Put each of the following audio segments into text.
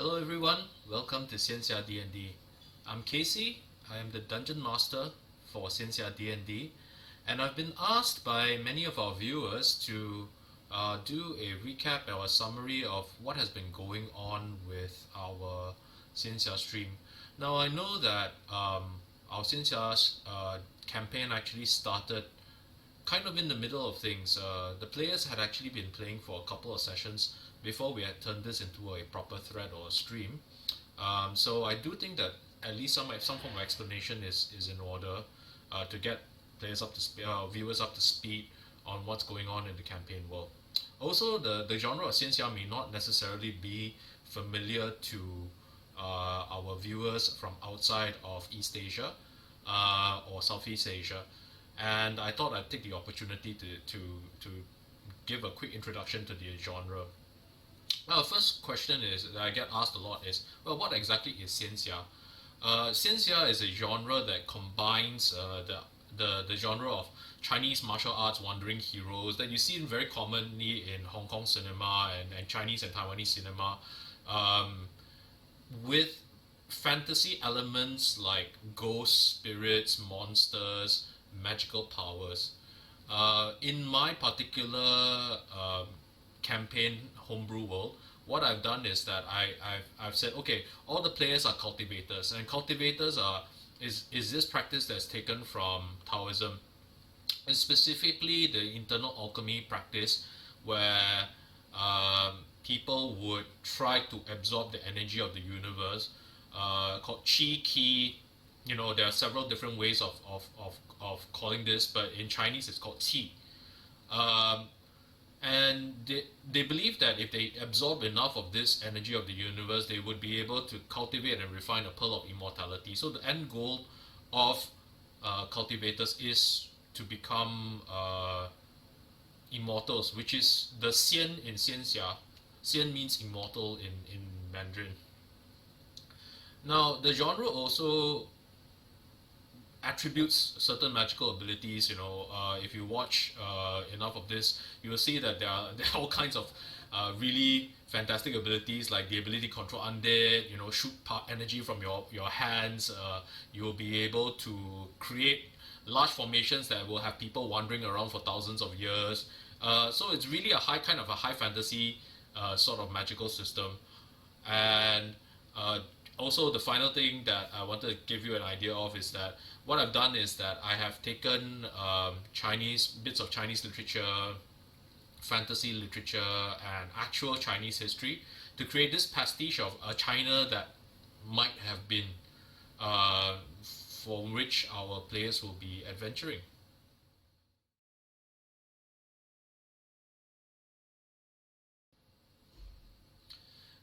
Hello everyone, welcome to Xianxia DnD. I'm Casey, I am the Dungeon Master for Xianxia DnD, and I've been asked by many of our viewers to do a recap or a summary of what has been going on with our Xianxia stream. Now I know that our Xianxia campaign actually started kind of in the middle of things. The players had actually been playing for a couple of sessions before we had turned this into a proper thread or a stream. So I do think that at least some form of explanation is in order to get players up to viewers up to speed on what's going on in the campaign world. Also, the genre of Xianxia may not necessarily be familiar to our viewers from outside of East Asia or Southeast Asia, and I thought I'd take the opportunity to give a quick introduction to the genre. Now, the first question is that I get asked a lot is, well, what exactly is Xianxia? Xianxia is a genre that combines the genre of Chinese martial arts wandering heroes that you see very commonly in Hong Kong cinema and Chinese and Taiwanese cinema, with fantasy elements like ghosts, spirits, monsters, magical powers. In my particular campaign homebrew world, what I've done is that I've said, okay, all the players are cultivators, and cultivators is this practice that's taken from Taoism, and specifically the internal alchemy practice, where people would try to absorb the energy of the universe, called qi, qi. You know, there are several different ways of calling this, but in Chinese it's called qi. And they believe that if they absorb enough of this energy of the universe, they would be able to cultivate and refine a pearl of immortality. So the end goal of cultivators is to become immortals, which is the Xian in Xianxia. Xian means immortal in Mandarin. Now, the genre also attributes certain magical abilities. You know, if you watch enough of this, you will see that there are all kinds of really fantastic abilities, like the ability to control undead. You know, shoot energy from your hands. You will be able to create large formations that will have people wandering around for thousands of years. So it's really a high fantasy sort of magical system. And also, the final thing that I wanted to give you an idea of is that what I've done is that I have taken Chinese bits of Chinese literature, fantasy literature, and actual Chinese history to create this pastiche of a China that might have been, for which our players will be adventuring.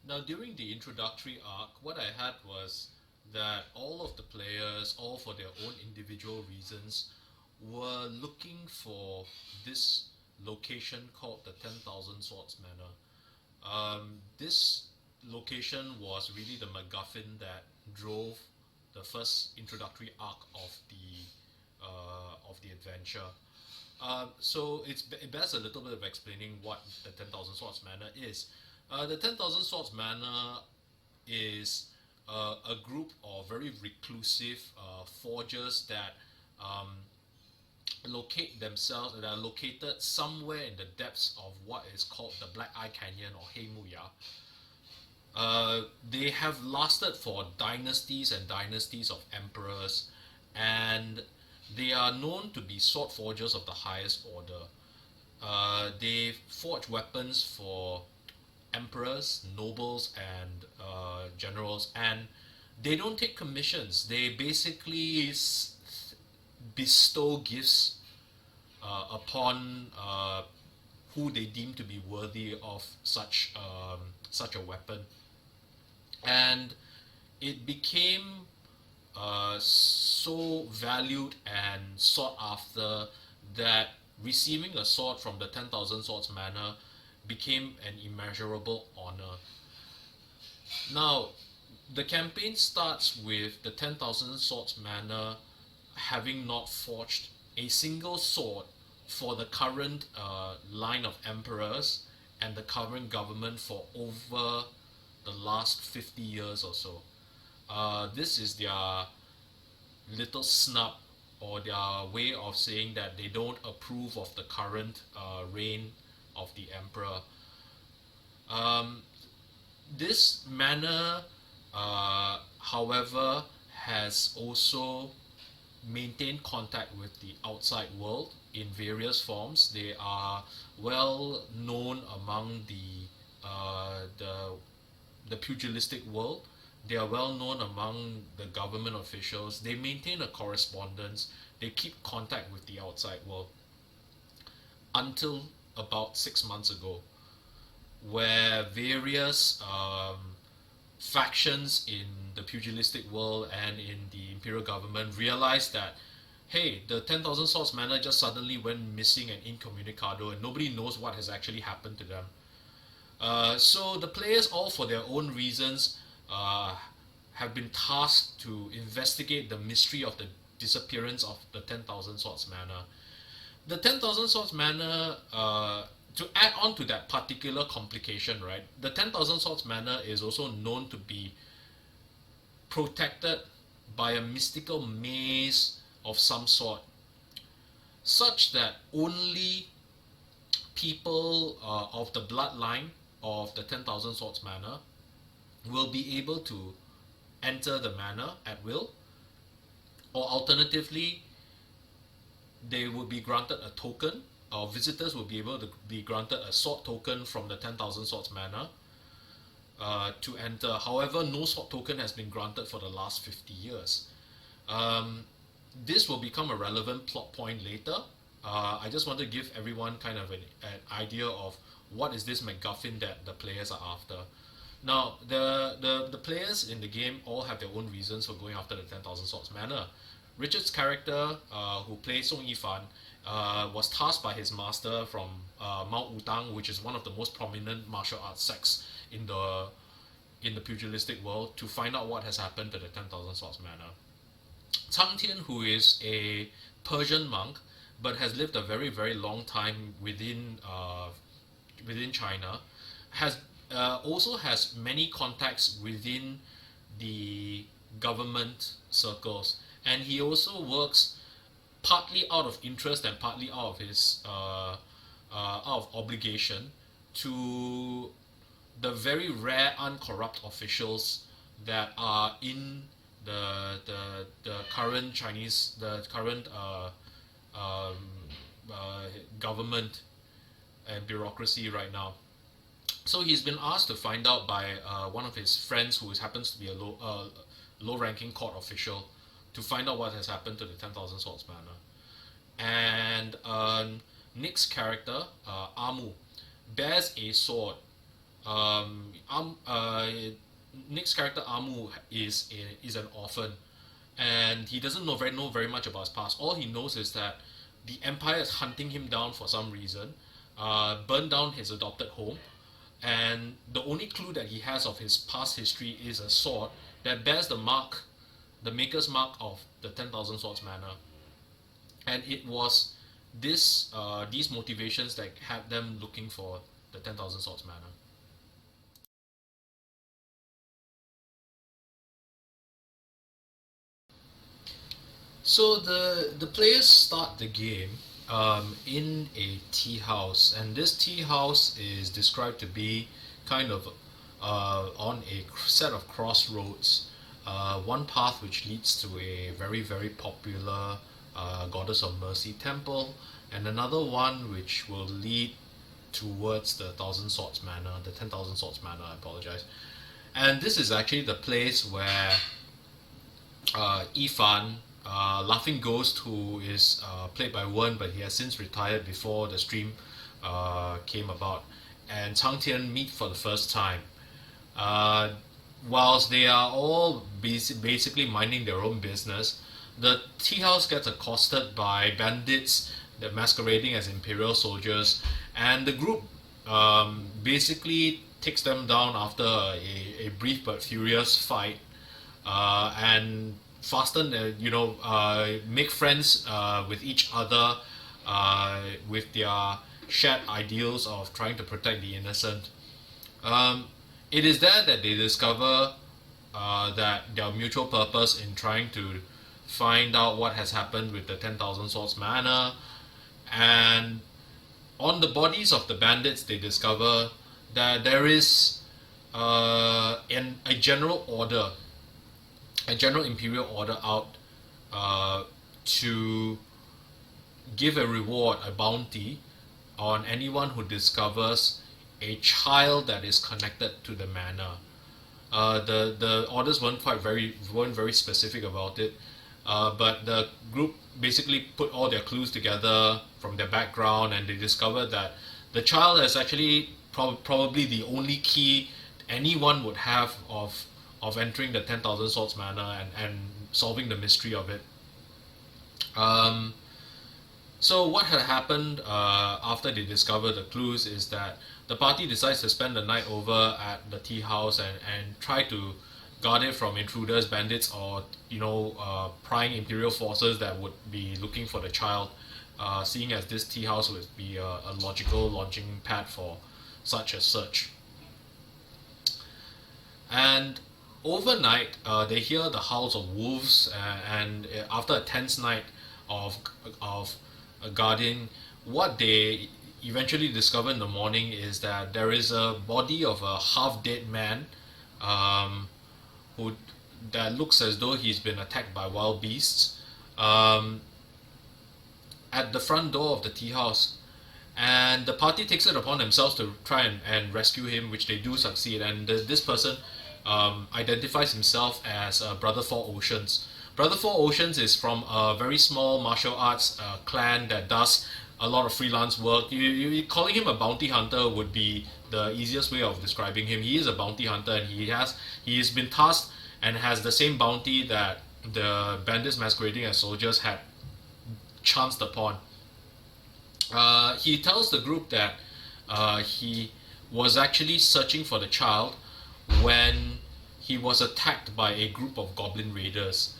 Now, during the introductory arc, what I had was that all of the players, all for their own individual reasons, were looking for this location called the 10,000 Swords Manor. This location was really the MacGuffin that drove the first introductory arc of the adventure. So it bears a little bit of explaining what the 10,000 Swords Manor is. The 10,000 Swords Manor is a group of very reclusive forgers that locate themselves, that are located somewhere in the depths of what is called the Black Eye Canyon or Heimuya. They have lasted for dynasties and dynasties of emperors, and they are known to be sword forgers of the highest order. They forge weapons for emperors, nobles, and generals, and they don't take commissions. They basically bestow gifts upon who they deem to be worthy of such a weapon, and it became so valued and sought after that receiving a sword from the 10,000 Swords Manor became an immeasurable honor. Now, the campaign starts with the 10,000 Swords Manor having not forged a single sword for the current line of emperors and the current government for over the last 50 years or so. This is their little snub, or their way of saying that they don't approve of the current reign of the emperor. This manor, however, has also maintained contact with the outside world in various forms. They are well known among the pugilistic world. They are well known among the government officials. They maintain a correspondence. They keep contact with the outside world until about 6 months ago, where various factions in the pugilistic world and in the imperial government realized that, hey, the 10,000 Swords Manor just suddenly went missing and incommunicado, and nobody knows what has actually happened to them. So the players, all for their own reasons, have been tasked to investigate the mystery of the disappearance of the 10,000 Swords Manor. The 10,000 Swords Manor, to add on to that particular complication, right? The 10,000 Swords Manor is also known to be protected by a mystical maze of some sort, such that only people of the bloodline of the 10,000 Swords Manor will be able to enter the manor at will, or alternatively, they will be granted a token, or visitors will be able to be granted a sword token from the 10,000 Swords Manor to enter. However, no sword token has been granted for the last 50 years. This will become a relevant plot point later. I just want to give everyone kind of an idea of what is this MacGuffin that the players are after. Now, the players in the game all have their own reasons for going after the 10,000 Swords Manor. Richard's character, who plays Song Yifan, was tasked by his master from Mount Wutang, which is one of the most prominent martial arts sects in the pugilistic world, to find out what has happened to the 10,000 Swords Manor. Chang Tian, who is a Persian monk but has lived a very, very long time within China, has also has many contacts within the government circles, and he also works partly out of interest and partly out of his out of obligation to the very rare uncorrupt officials that are in the current Chinese, the current government and bureaucracy right now. So he's been asked to find out by one of his friends, who happens to be a low-ranking court official, to find out what has happened to the 10,000 Swords Manor. And Nick's character, Amu, bears a sword. Nick's character Amu is an orphan, and he doesn't know very much about his past. All he knows is that the Empire is hunting him down for some reason, burned down his adopted home, and the only clue that he has of his past history is a sword that bears the mark, the maker's mark of the 10,000 Swords Manor. And it was these motivations that had them looking for the 10,000 Swords Manor. So the players start the game in a tea house, and this tea house is described to be kind of on a set of crossroads. One path which leads to a very, very popular Goddess of Mercy temple, and another one which will lead towards the 1,000 Swords Manor, the 10,000 Swords Manor, I apologize. And this is actually the place where Yifan, Laughing Ghost, who is played by Wen, but he has since retired before the stream came about, and Chang Tian meet for the first time. Whilst they are all basically minding their own business, the tea house gets accosted by bandits that masquerading as imperial soldiers, and the group basically takes them down after a brief but furious fight, and make friends with each other with their shared ideals of trying to protect the innocent. it is there that they discover that their mutual purpose in trying to find out what has happened with the 10,000 Swords Manor. And on the bodies of the bandits, they discover that there is a general order, a general imperial order out to give a reward, a bounty, on anyone who discovers a child that is connected to the manor. The orders weren't very specific about it, but the group basically put all their clues together from their background, and they discovered that the child is actually probably the only key anyone would have of entering the 10,000 Swords Manor and solving the mystery of it. So what had happened after they discovered the clues is that the party decides to spend the night over at the tea house and try to guard it from intruders, bandits, or prying imperial forces that would be looking for the child, seeing as this tea house would be a logical launching pad for such a search. And overnight, they hear the howls of wolves, and after a tense night of guarding, what they eventually discover in the morning is that there is a body of a half-dead man who that looks as though he's been attacked by wild beasts at the front door of the tea house. And the party takes it upon themselves to try and rescue him, which they do succeed. And this person identifies himself as Brother Four Oceans. Brother Four Oceans is from a very small martial arts clan that does a lot of freelance work. You calling him a bounty hunter would be the easiest way of describing him. He is a bounty hunter, and he has been tasked and has the same bounty that the bandits masquerading as soldiers had chanced upon. He tells the group that he was actually searching for the child when he was attacked by a group of goblin raiders,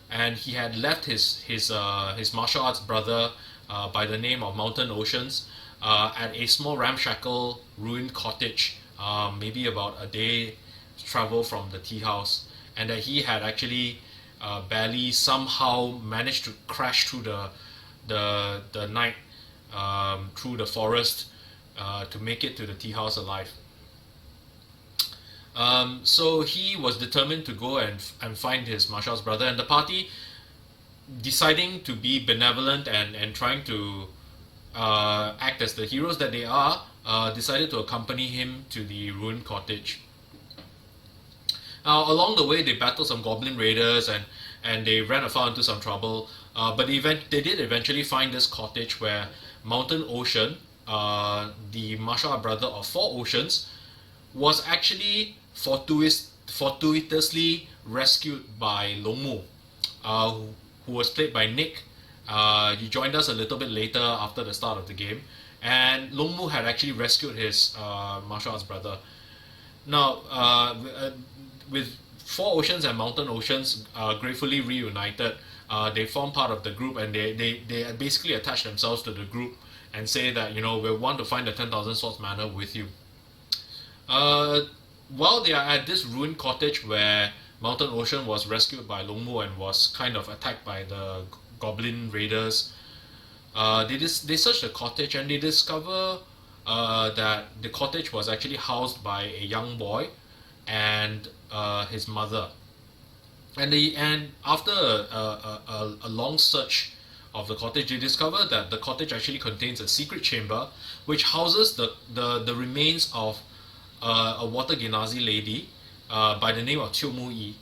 and he had left his martial arts brother by the name of Mountain Oceans at a small ramshackle ruined cottage, maybe about a day travel from the tea house, and that he had actually barely somehow managed to crash through the night through the forest to make it to the tea house alive. So he was determined to go and find his martial arts brother, and the party, deciding to be benevolent and trying to act as the heroes that they are, decided to accompany him to the ruined cottage. Now, along the way, they battled some goblin raiders and they ran afoul into some trouble. But they did eventually find this cottage where Mountain Ocean, the martial art brother of Four Oceans, was actually fortuitously rescued by Long Mu, who was played by Nick. He joined us a little bit later after the start of the game, and Long Mu had actually rescued his martial arts brother. Now, with Four Oceans and Mountain Oceans gratefully reunited, they form part of the group, and they basically attach themselves to the group and say that, we want to find the 10,000 Swords Manor with you. While they are at this ruined cottage where Mountain Ocean was rescued by Long Mu and was kind of attacked by the goblin raiders, they search the cottage, and they discover that the cottage was actually housed by a young boy and his mother. And after a long search of the cottage, they discover that the cottage actually contains a secret chamber which houses the remains of a water Genazi lady by the name of Chiu Mu Yi.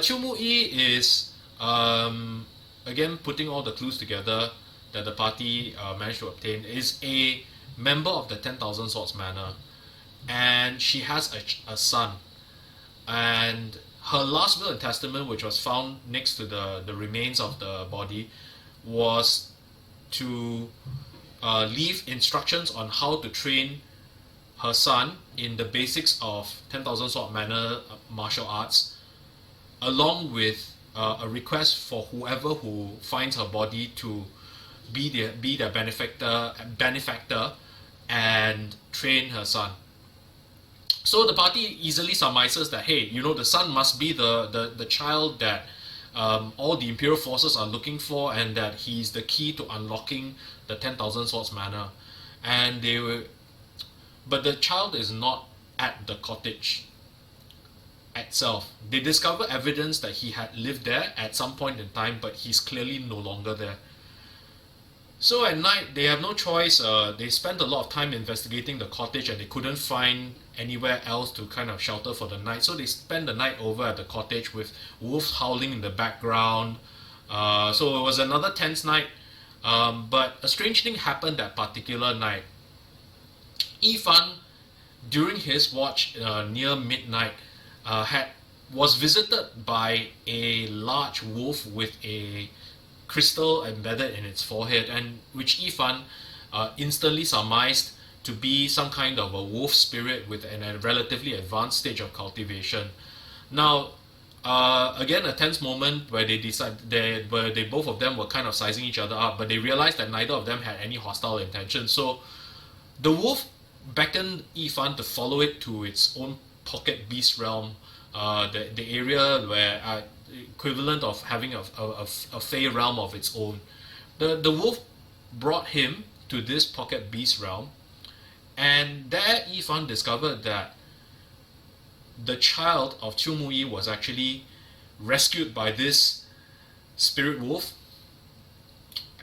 Chiu Mu Yi is, again putting all the clues together that the party managed to obtain, is a member of the 10,000 Swords Manor, and she has a son. And her last will and testament, which was found next to the remains of the body, was to leave instructions on how to train her son in the basics of 10,000 Sword Manor martial arts, along with a request for whoever who finds her body to be their benefactor and train her son. So the party easily surmises that, hey, the son must be the child that all the Imperial forces are looking for, and that he's the key to unlocking the 10,000 Swords Manor. But the child is not at the cottage itself. They discover evidence that he had lived there at some point in time, but he's clearly no longer there. So at night, they have no choice. They spent a lot of time investigating the cottage, and they couldn't find anywhere else to kind of shelter for the night. So they spent the night over at the cottage with wolves howling in the background. So it was another tense night. But a strange thing happened that particular night. Yifan, during his watch near midnight, was visited by a large wolf with a crystal embedded in its forehead, and which Yifan instantly surmised to be some kind of a wolf spirit with a relatively advanced stage of cultivation. Now, again, a tense moment where they both of them were kind of sizing each other up, but they realized that neither of them had any hostile intention. So the wolf beckoned Yifan to follow it to its own pocket beast realm, the area where equivalent of having a fey realm of its own. The wolf brought him to this pocket beast realm, and there Yifan discovered that the child of Qiu Muyi was actually rescued by this spirit wolf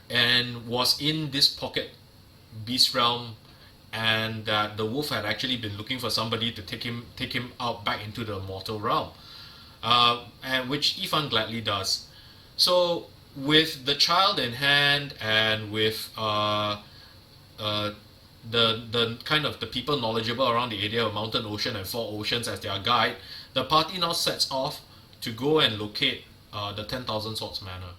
and was in this pocket beast realm, and that the wolf had actually been looking for somebody to take him out back into the mortal realm, and which Yifan gladly does. So with the child in hand, and with the kind of the people knowledgeable around the area of Mountain Ocean and Four Oceans as their guide, the party now sets off to go and locate the 10,000 Swords Manor.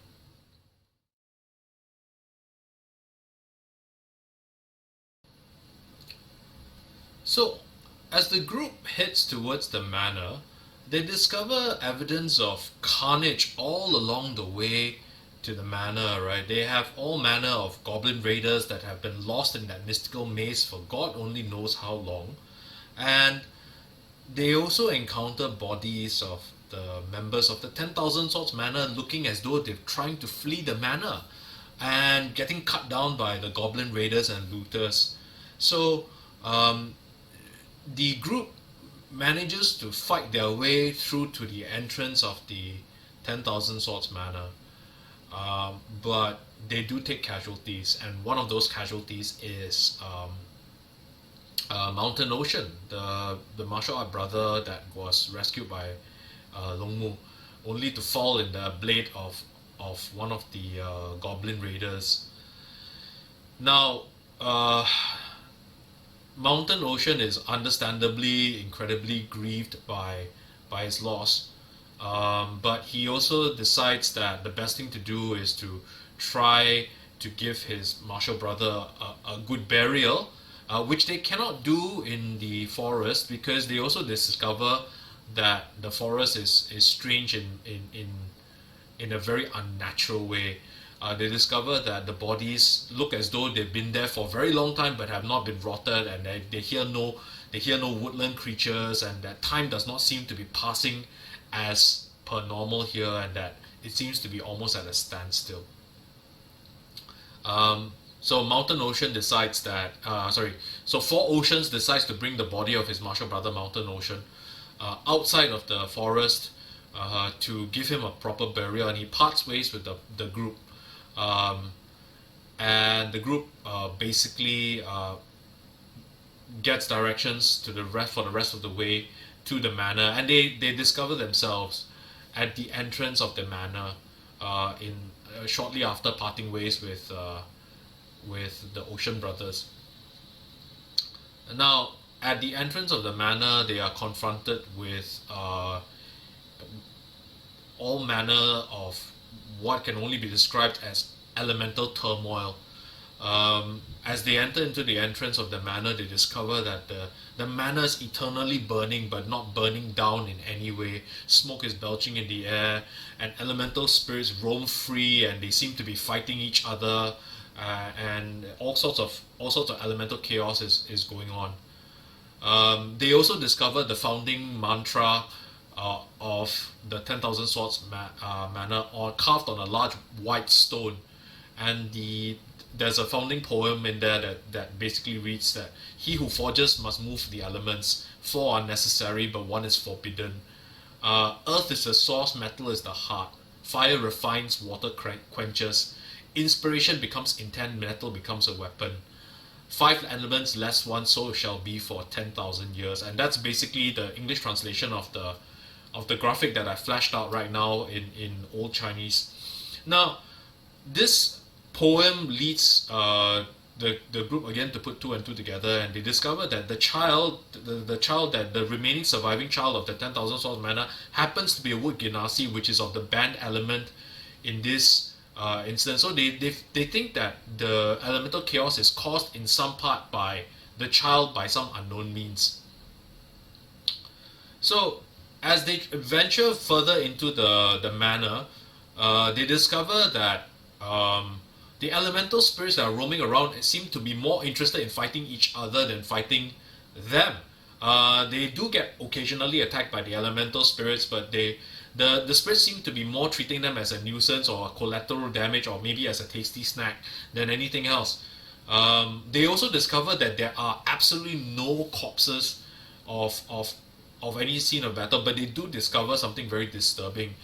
So, as the group heads towards the manor, they discover evidence of carnage all along the way to the manor, right? They have all manner of goblin raiders that have been lost in that mystical maze for God only knows how long. And they also encounter bodies of the members of the 10,000 Swords Manor looking as though they're trying to flee the manor and getting cut down by the goblin raiders and looters. So, the group manages to fight their way through to the entrance of the 10,000 Swords Manor, but they do take casualties, and one of those casualties is Mountain Ocean, the martial art brother that was rescued by Long Mu, only to fall in the blade of one of the goblin raiders. Now, Mountain Ocean is understandably incredibly grieved by his loss, but he also decides that the best thing to do is to try to give his martial brother a good burial, which they cannot do in the forest because they also discover that the forest is strange in a very unnatural way. They discover that the bodies look as though they've been there for a very long time but have not been rotted, and they hear no woodland creatures, and that time does not seem to be passing as per normal here, and that it seems to be almost at a standstill. So Mountain Ocean decides that so Four Oceans decides to bring the body of his martial brother Mountain Ocean outside of the forest to give him a proper burial, and he parts ways with the group. And the group basically gets directions for the rest of the way to the manor, and they discover themselves at the entrance of the manor shortly after parting ways with the Ocean Brothers. Now, at the entrance of the manor, they are confronted with all manner of what can only be described as elemental turmoil. As they enter into the entrance of the manor, they discover that the manor is eternally burning, but not burning down in any way. Smoke is belching in the air, and elemental spirits roam free, and they seem to be fighting each other, and all sorts of elemental chaos is going on. They also discovered the founding mantra of the 10,000 Swords manor, or carved on a large white stone, and there's a founding poem in there that basically reads that he who forges must move the elements. Four are necessary, but one is forbidden. Earth is the source, metal is the heart. Fire refines, water quenches. Inspiration becomes intent, metal becomes a weapon. 5 elements less one, so shall be for 10,000 years. And that's basically the English translation of the graphic that I flashed out right now in Old Chinese. Now, this poem leads the group again to put 2 and 2 together, and they discover that the remaining surviving child of the 10,000 Swords manor happens to be a wood genasi, which is of the banned element in this instance. So they think that the elemental chaos is caused in some part by the child by some unknown means. So as they venture further into the manor, they discover that the elemental spirits that are roaming around seem to be more interested in fighting each other than fighting them. They do get occasionally attacked by the elemental spirits, but the spirits seem to be more treating them as a nuisance or a collateral damage, or maybe as a tasty snack than anything else. They also discover that there are absolutely no corpses of any scene of battle, but they do discover something very disturbing,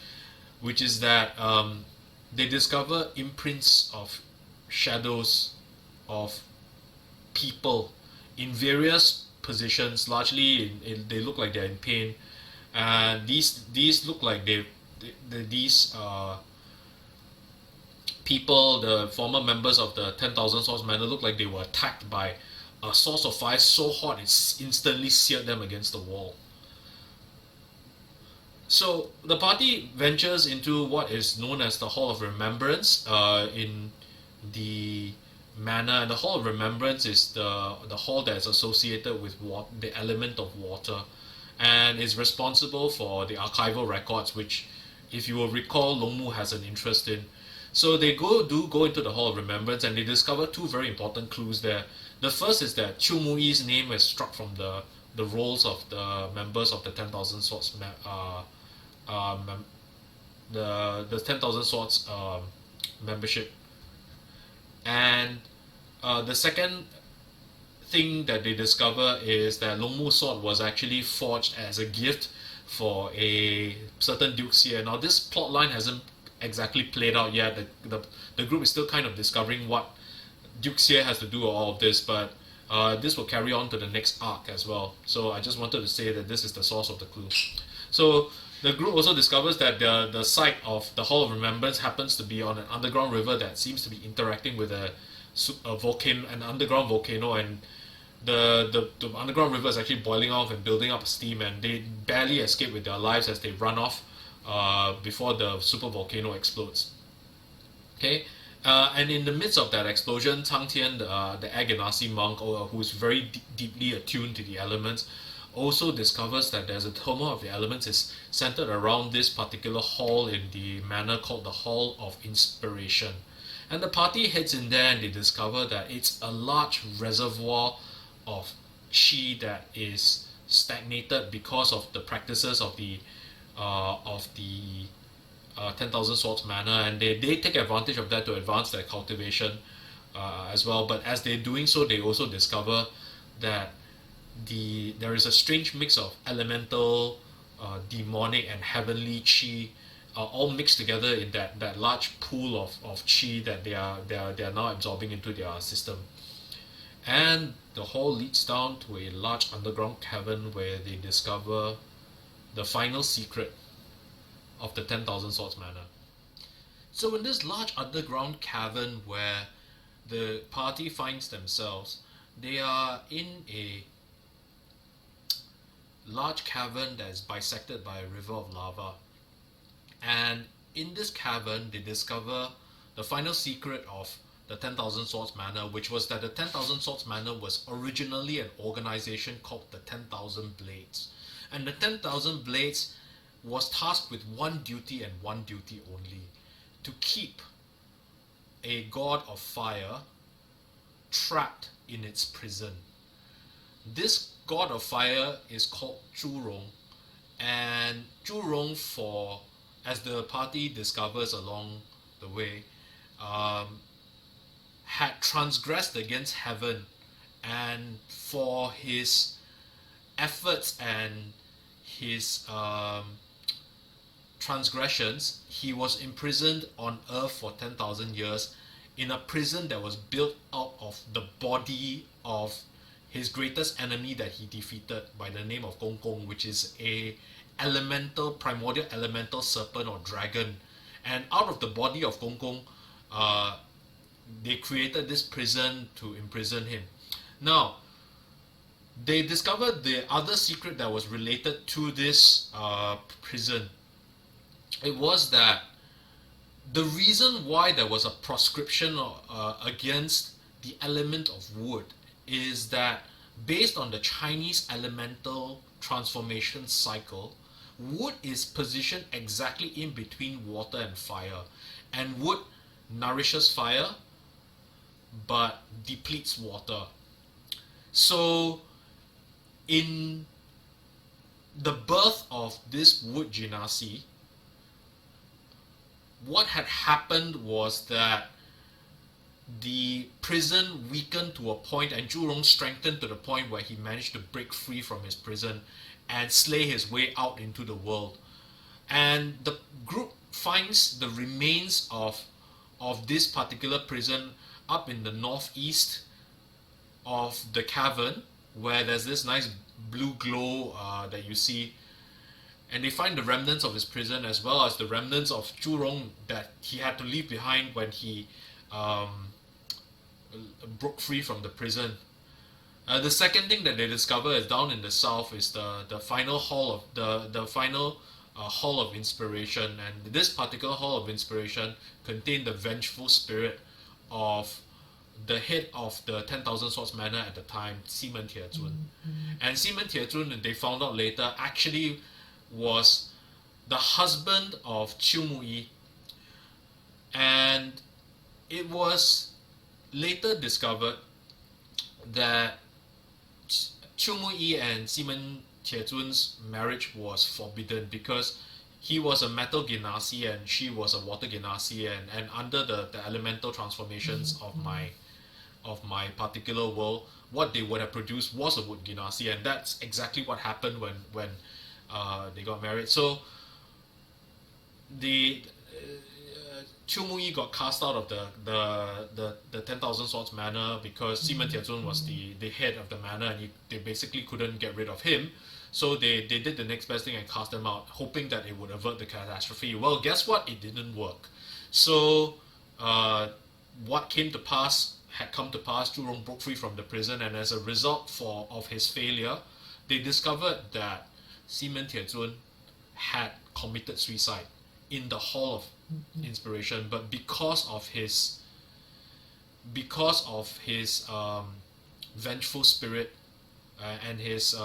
which is that they discover imprints of shadows of people in various positions. Largely, they look like they're in pain, and these look like these people, the former members of the 10,000 Swords manor, look like they were attacked by a source of fire so hot it instantly seared them against the wall. So the party ventures into what is known as the Hall of Remembrance in the manor, and the Hall of Remembrance is the hall that is associated with the element of water, and is responsible for the archival records, which, if you will recall, Longmu has an interest in. So they go into the Hall of Remembrance, and they discover 2 very important clues there. The first is that Chu Mui's name is struck from the rolls of the members of the 10,000 Swords the 10,000 Swords membership. And the second thing that they discover is that Longmu's sword was actually forged as a gift for a certain Xianxia. Now this plot line hasn't exactly played out yet. The group is still kind of discovering what Xianxia has to do with all of this, but this will carry on to the next arc as well. So I just wanted to say that this is the source of the clue. So the group also discovers that the site of the Hall of Remembrance happens to be on an underground river that seems to be interacting with a volcano, an underground volcano, and the underground river is actually boiling off and building up steam, and they barely escape with their lives as they run off before the super volcano explodes. Okay, and in the midst of that explosion, Tang Tian, the Agenasi monk, who is very deeply attuned to the elements, also discovers that there's a turmoil of the elements is centered around this particular hall in the manor called the Hall of Inspiration. And the party heads in there, and they discover that it's a large reservoir of chi that is stagnated because of the practices of the 10,000 Swords manor, and they take advantage of that to advance their cultivation as well. But as they're doing so, they also discover that there is a strange mix of elemental, demonic, and heavenly chi, all mixed together in that large pool of chi that they are now absorbing into their system. And the hall leads down to a large underground cavern where they discover the final secret of the 10,000 Swords manor. So in this large underground cavern where the party finds themselves, they are in a large cavern that is bisected by a river of lava. And in this cavern, they discover the final secret of the 10,000 Swords manor, which was that the 10,000 Swords manor was originally an organization called the 10,000 Blades. And the 10,000 Blades was tasked with one duty and one duty only: to keep a god of fire trapped in its prison. This god of fire is called Zhurong, and Zhurong, as the party discovers along the way, had transgressed against heaven, and for his efforts and his transgressions, he was imprisoned on earth for 10,000 years in a prison that was built out of the body of his greatest enemy that he defeated by the name of Gong Gong, which is a primordial elemental serpent or dragon. And out of the body of Gong Gong, they created this prison to imprison him. Now, they discovered the other secret that was related to this prison. It was that the reason why there was a proscription against the element of wood is that based on the Chinese elemental transformation cycle, wood is positioned exactly in between water and fire. And wood nourishes fire but depletes water. So in the birth of this wood genasi, what had happened was that the prison weakened to a point, and Zhurong strengthened to the point where he managed to break free from his prison and slay his way out into the world. And the group finds the remains of this particular prison up in the northeast of the cavern, where there's this nice blue glow that you see. And they find the remnants of his prison, as well as the remnants of Zhurong that he had to leave behind when he broke free from the prison. The second thing that they discover is down in the south is the final hall of Hall of Inspiration, and this particular Hall of Inspiration contained the vengeful spirit of the head of the 10,000 Swords Manor at the time, Simen Tiezun. And Simen Tiezun, they found out later, actually was the husband of Qiu Muyi, and it was later discovered that Qiu Muyi and Simen Tiezun's marriage was forbidden because he was a metal genasi and she was a water genasi, and under the elemental transformations of my particular world, what they would have produced was a wood genasi, and that's exactly what happened when they got married. So the Qiu Muyi got cast out of the 10,000 Swords Manor because Simen Tiezun was the head of the manor, and they basically couldn't get rid of him. So they did the next best thing and cast him out, hoping that it would avert the catastrophe. Well, guess what? It didn't work. So what had come to pass. Zhurong broke free from the prison, and as a result of his failure, they discovered that Simen Tiezun had committed suicide in the Hall of Inspiration, but because of his vengeful spirit and his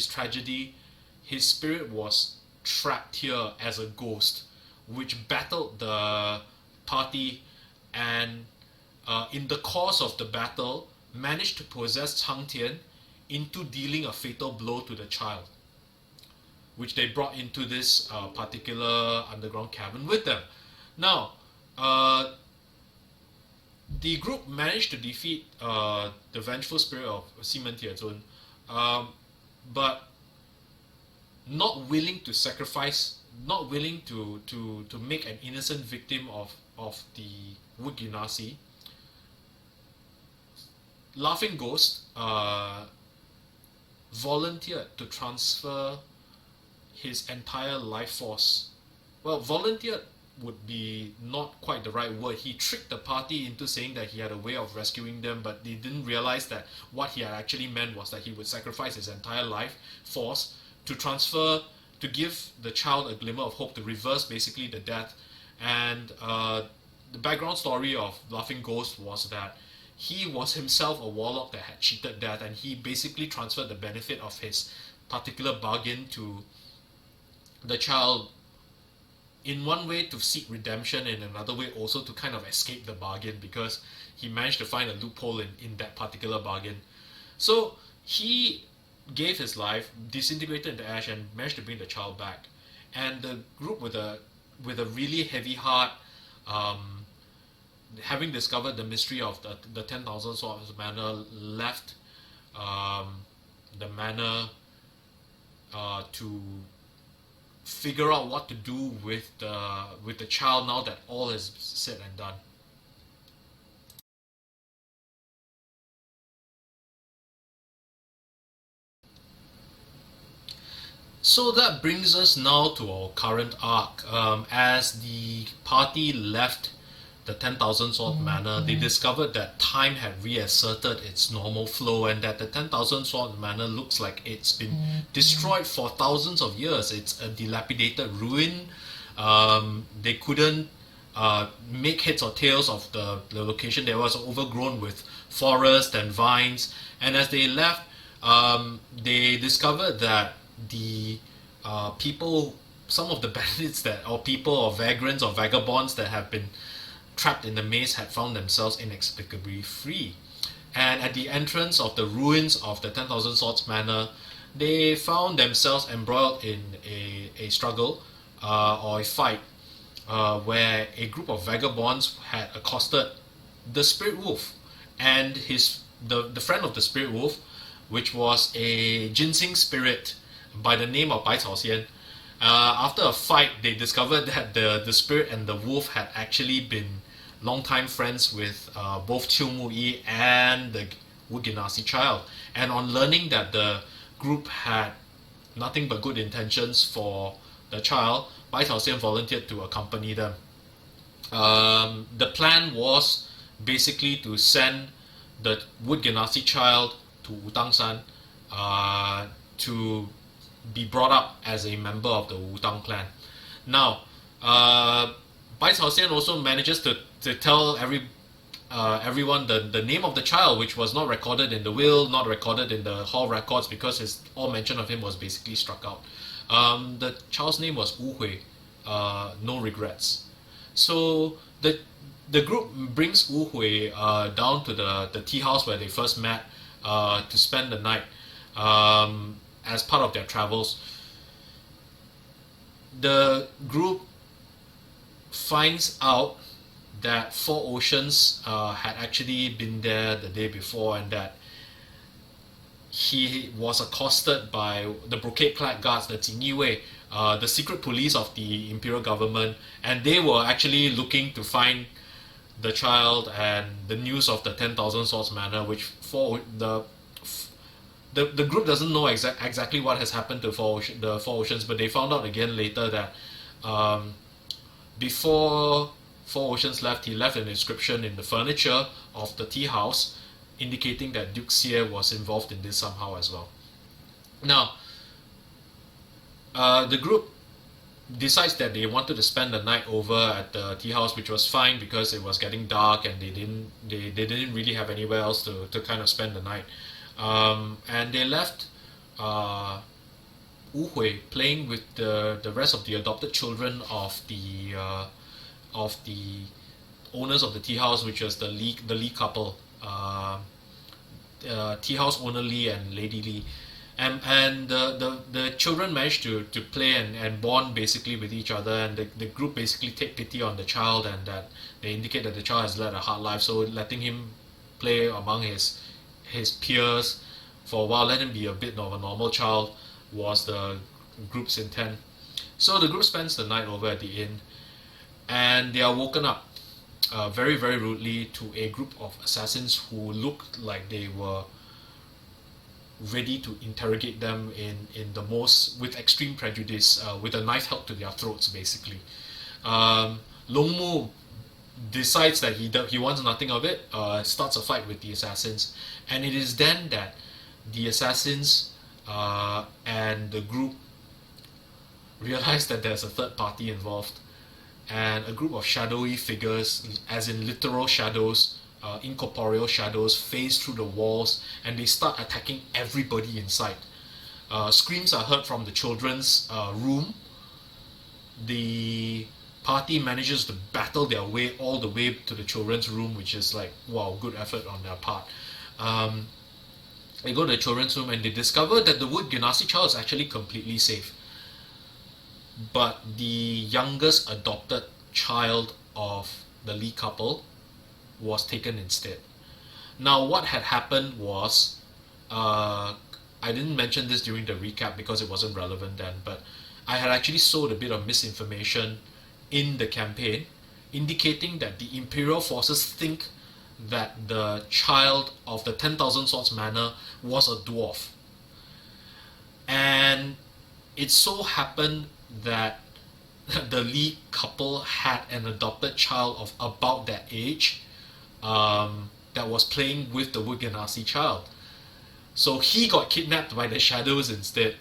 tragedy, his spirit was trapped here as a ghost, which battled the party, and in the course of the battle managed to possess Chang Tian into dealing a fatal blow to the child, which they brought into this particular underground cavern with them. Now, the group managed to defeat the vengeful spirit of Simen Tiezun, but not willing to sacrifice, not willing to make an innocent victim of the wood genasi. Laughing Ghost volunteered to transfer his entire life force. Well, volunteered would be not quite the right word. He tricked the party into saying that he had a way of rescuing them, but they didn't realize that what he had actually meant was that he would sacrifice his entire life force to give the child a glimmer of hope, to reverse basically the death. And the background story of Laughing Ghost was that he was himself a warlock that had cheated death, and he basically transferred the benefit of his particular bargain to the child, in one way to seek redemption, in another way also to kind of escape the bargain, because he managed to find a loophole in that particular bargain. So he gave his life, disintegrated into ash, and managed to bring the child back. And the group with a really heavy heart, having discovered the mystery of the 10,000 Swords Manor, left the manor to figure out what to do with the child now that all is said and done. So that brings us now to our current arc. As the party left the 10,000 Sword Manor, they discovered that time had reasserted its normal flow and that the 10,000 Sword Manor looks like it's been destroyed for thousands of years. It's a dilapidated ruin. They couldn't make heads or tails of the location. There was overgrown with forest and vines. And as they left, they discovered that the people, some of the bandits or people or vagrants or vagabonds that have been trapped in the maze had found themselves inexplicably free. And at the entrance of the ruins of the 10,000 Swords Manor, they found themselves embroiled in a struggle or a fight where a group of vagabonds had accosted the Spirit Wolf and the friend of the Spirit Wolf, which was a ginseng spirit by the name of Bai Xian. After a fight, they discovered that the spirit and the wolf had actually been longtime friends with both Chiu Mu Yi and the Wu Genasi child. And on learning that the group had nothing but good intentions for the child, Bai Xian volunteered to accompany them. The plan was basically to send the Wu Genasi child to Wutang San to be brought up as a member of the Wutang clan. Now, Bai Xian also manages to tell everyone the name of the child, which was not recorded in the will, not recorded in the hall records, because all mention of him was basically struck out. The child's name was Wu Hui, no regrets. So the group brings Wu Hui down to the tea house where they first met to spend the night as part of their travels. The group finds out that Four Oceans had actually been there the day before, and that he was accosted by the brocade-clad guards, the Jing Wei, the secret police of the imperial government, and they were actually looking to find the child and the news of the 10,000 Swords Manor, which the group doesn't know exactly what has happened to the Four Oceans, but they found out again later that before Four Oceans left, he left an inscription in the furniture of the tea house indicating that Duke Xie was involved in this somehow as well. Now, the group decides that they wanted to spend the night over at the tea house, which was fine because it was getting dark and they didn't really have anywhere else to kind of spend the night. And they left Wu Hui playing with the rest of the adopted children of the owners of the tea house, which was the Lee couple, tea house owner Lee and Lady Lee. And the children managed to play and bond basically with each other, and the group basically take pity on the child, and that they indicate that the child has led a hard life, so letting him play among his peers for a while, let him be a bit of a normal child, was the group's intent. So the group spends the night over at the inn, and they are woken up very, very rudely to a group of assassins who looked like they were ready to interrogate them with extreme prejudice, with a knife held to their throats basically. Long Mu decides that he wants nothing of it, starts a fight with the assassins, and it is then that the assassins and the group realize that there's a third party involved, and a group of shadowy figures, as in literal shadows, incorporeal shadows, phase through the walls, and they start attacking everybody inside. Screams are heard from the children's room. The party manages to battle their way all the way to the children's room, which is like, wow, good effort on their part. They go to the children's room and they discover that the Wood Genasi child is actually completely safe. But the youngest adopted child of the Lee couple was taken instead. Now, what had happened was, I didn't mention this during the recap because it wasn't relevant then, but I had actually sowed a bit of misinformation in the campaign, indicating that the Imperial forces think that the child of the 10,000 Swords Manor was a dwarf. And it so happened that the Lee couple had an adopted child of about that age that was playing with the Wood Genasi child. So he got kidnapped by the shadows instead.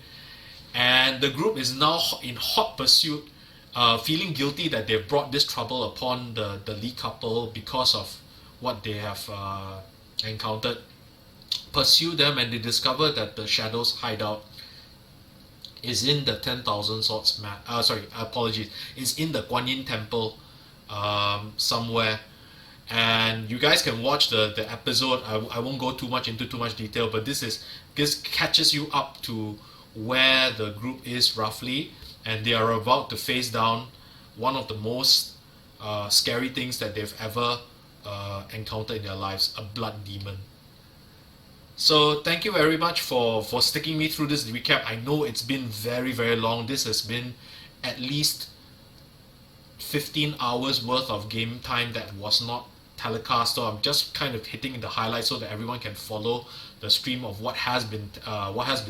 And the group is now in hot pursuit, feeling guilty that they've brought this trouble upon the Lee couple because of what they have encountered. Pursue them, and they discover that the shadows hideout is in the 10,000 Swords is in the Guan Yin Temple somewhere. And you guys can watch the episode. I won't go too much detail, but this catches you up to where the group is roughly, and they are about to face down one of the most scary things that they've ever encountered in their lives, a blood demon. So thank you very much for sticking me through this recap. I know it's been very, very long. This has been at least 15 hours worth of game time that was not telecast, so I'm just kind of hitting the highlights so that everyone can follow the stream of what has been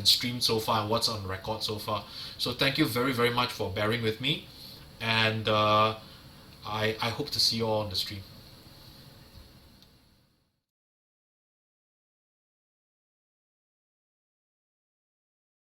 streamed so far and what's on record so far. So thank you very, very much for bearing with me, and I hope to see you all on the stream.